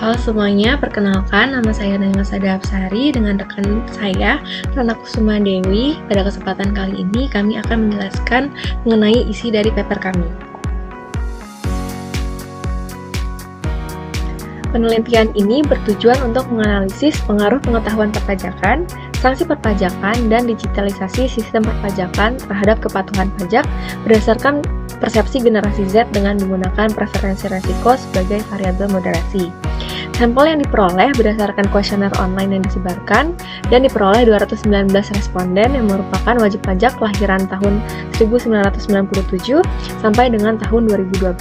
Halo semuanya, perkenalkan nama saya Naima Sada Apsari dengan rekan saya Rana Kusuma Dewi. Pada kesempatan kali ini kami akan menjelaskan mengenai isi dari paper kami. Penelitian ini bertujuan untuk menganalisis pengaruh pengetahuan perpajakan, sanksi perpajakan, dan digitalisasi sistem perpajakan terhadap kepatuhan pajak berdasarkan persepsi generasi Z dengan menggunakan preferensi resiko sebagai variabel moderasi. Sampel yang diperoleh berdasarkan kuesioner online yang disebarkan dan diperoleh 219 responden yang merupakan wajib pajak kelahiran tahun 1997 sampai dengan tahun 2012.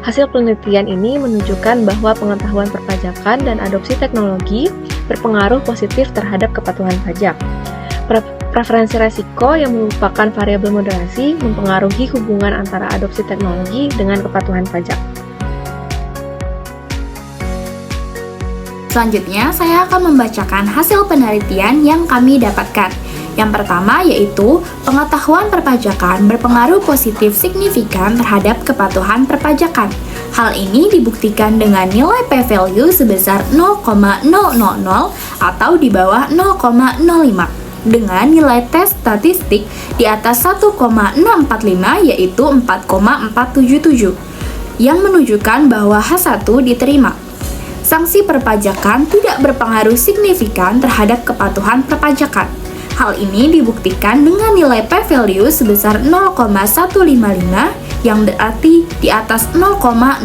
Hasil penelitian ini menunjukkan bahwa pengetahuan perpajakan dan adopsi teknologi berpengaruh positif terhadap kepatuhan pajak. Preferensi resiko yang merupakan variabel moderasi mempengaruhi hubungan antara adopsi teknologi dengan kepatuhan pajak. Selanjutnya, saya akan membacakan hasil penelitian yang kami dapatkan. Yang pertama yaitu, pengetahuan perpajakan berpengaruh positif signifikan terhadap kepatuhan perpajakan. Hal ini dibuktikan dengan nilai p-value sebesar 0,000 atau di bawah 0,05 dengan nilai tes statistik di atas 1,645 yaitu 4,477 yang menunjukkan bahwa H1 diterima. Sanksi perpajakan tidak berpengaruh signifikan terhadap kepatuhan perpajakan. Hal ini dibuktikan dengan nilai p-value sebesar 0,155 yang berarti di atas 0,05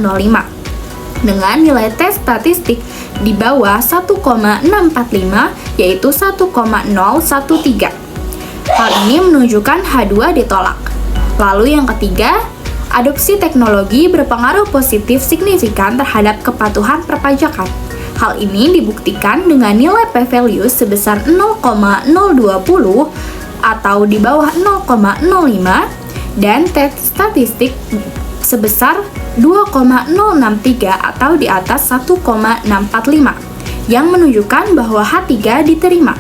dengan nilai tes statistik di bawah 1,645 yaitu 1,013. Hal ini menunjukkan H2 ditolak. Lalu yang ketiga, adopsi teknologi berpengaruh positif signifikan terhadap kepatuhan perpajakan. Hal ini dibuktikan dengan nilai p-value sebesar 0,020 atau di bawah 0,05 dan tes statistik sebesar 2,063 atau di atas 1,645 yang menunjukkan bahwa H3 diterima.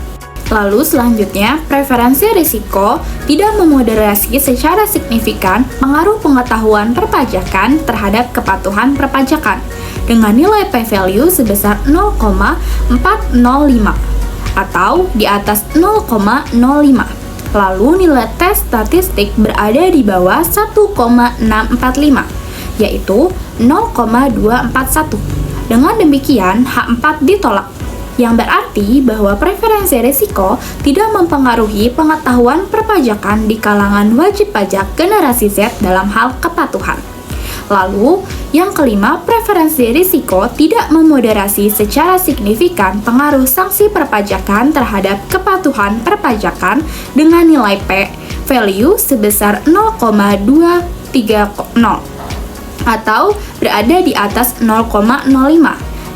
Lalu selanjutnya, preferensi risiko tidak memoderasi secara signifikan pengaruh pengetahuan perpajakan terhadap kepatuhan perpajakan dengan nilai p-value sebesar 0,405 atau di atas 0,05. Lalu nilai tes statistik berada di bawah 1,645 yaitu 0,241. Dengan demikian, H4 ditolak, yang berarti bahwa preferensi risiko tidak mempengaruhi pengetahuan perpajakan di kalangan wajib pajak generasi Z dalam hal kepatuhan. Lalu, yang kelima, preferensi risiko tidak memoderasi secara signifikan pengaruh sanksi perpajakan terhadap kepatuhan perpajakan dengan nilai p-value sebesar 0,230 atau berada di atas 0,05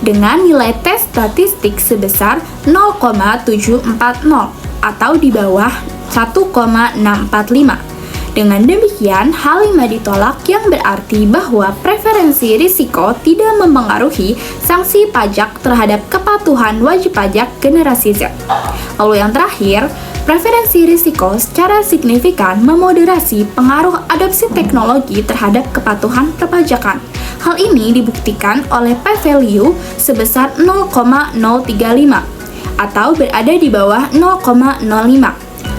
dengan nilai tes statistik sebesar 0,740 atau di bawah 1,645. Dengan demikian, H5 ditolak yang berarti bahwa preferensi risiko tidak mempengaruhi sanksi pajak terhadap kepatuhan wajib pajak generasi Z. Lalu yang terakhir, preferensi risiko secara signifikan memoderasi pengaruh adopsi teknologi terhadap kepatuhan perpajakan. Hal ini dibuktikan oleh p-value sebesar 0,035 atau berada di bawah 0,05.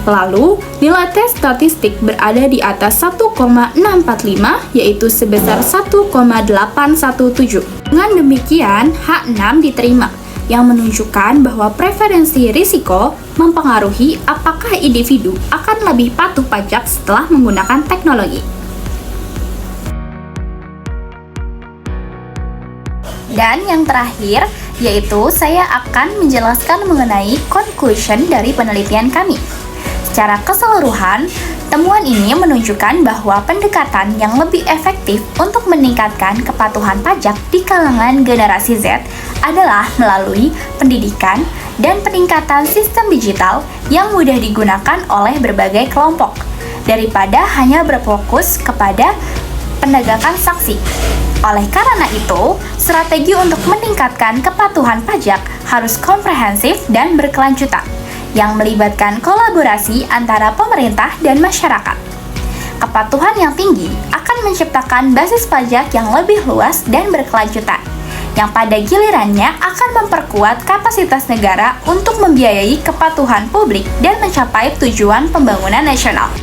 Lalu, nilai tes statistik berada di atas 1,645 yaitu sebesar 1,817. Dengan demikian, H6 diterima yang menunjukkan bahwa preferensi risiko mempengaruhi apakah individu akan lebih patuh pajak setelah menggunakan teknologi. Dan yang terakhir, yaitu saya akan menjelaskan mengenai conclusion dari penelitian kami. Secara keseluruhan, temuan ini menunjukkan bahwa pendekatan yang lebih efektif untuk meningkatkan kepatuhan pajak di kalangan generasi Z adalah melalui pendidikan dan peningkatan sistem digital yang mudah digunakan oleh berbagai kelompok, daripada hanya berfokus kepada penegakan sanksi. Oleh karena itu, strategi untuk meningkatkan kepatuhan pajak harus komprehensif dan berkelanjutan, yang melibatkan kolaborasi antara pemerintah dan masyarakat. Kepatuhan yang tinggi akan menciptakan basis pajak yang lebih luas dan berkelanjutan, yang pada gilirannya akan memperkuat kapasitas negara untuk membiayai kepatuhan publik dan mencapai tujuan pembangunan nasional.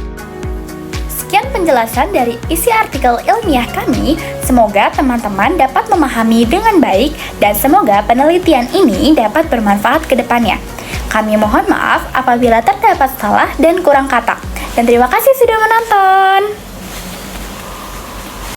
Sekian penjelasan dari isi artikel ilmiah kami. Semoga teman-teman dapat memahami dengan baik dan semoga penelitian ini dapat bermanfaat ke depannya. Kami mohon maaf apabila terdapat salah dan kurang kata. Dan terima kasih sudah menonton.